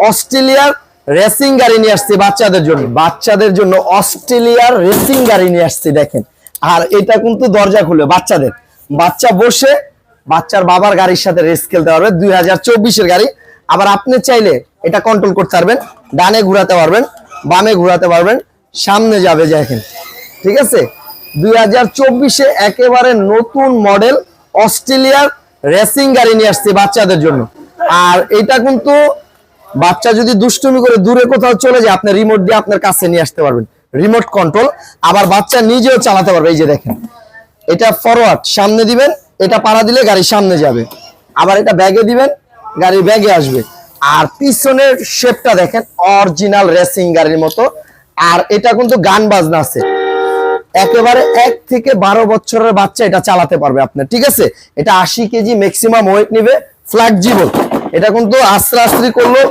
অস্ট্রেলিয়ার রেসিং গাড়ি নিয়ে আসছি বাচ্চাদের জন্য অস্ট্রেলিয়ার রেসিং গাড়ি নিয়ে আসছি দেখেন। আর এটা কিন্তু দরজা খুলে বাচ্চা বসে বাচ্চার বাবার গাড়ির সাথে রেস খেলতে পারবে। 2024-এর গাড়ি। আবার আপনি চাইলে এটা কন্ট্রোল করতে পারবেন, ডানে ঘোরাতে পারবেন, বামে ঘোরাতে পারবেন, সামনে যাবে দেখেন। ঠিক আছে, 2024-এ একেবারে নতুন মডেল অস্ট্রেলিয়ার রেসিং গাড়ি নিয়ে আসছে বাচ্চাদের জন্য। আর এটা কিন্তু বাচ্চা যদি দুষ্টুমি করে দূরে কোথাও চলে যায়, আপনি রিমোট দিয়ে আপনার কাছে নিয়ে আসতে পারবেন, রিমোট কন্ট্রোল। আবার বাচ্চা নিজেও চালাতে পারবে। এই যে দেখেন, এটা ফরওয়ার্ড সামনে দিবেন, এটা পাড়া দিলে গাড়ি সামনে যাবে। আবার এটা ব্যাগে দিবেন, গাড়ি ব্যাগে আসবে। আর পিছনের শেপটা দেখেন, অরিজিনাল রেসিং গাড়ির মতো। আর এটা কিন্তু গান বাজনা আছে, একেবারে 1 থেকে 12 বছরের বাচ্চা এটা চালাতে পারবে আপনার। ঠিক আছে, এটা 80 কেজি ম্যাক্সিমাম ওয়েট নিবে, ফ্লেক্সিবল। এটা কিন্তু আস্তে আস্তে করলো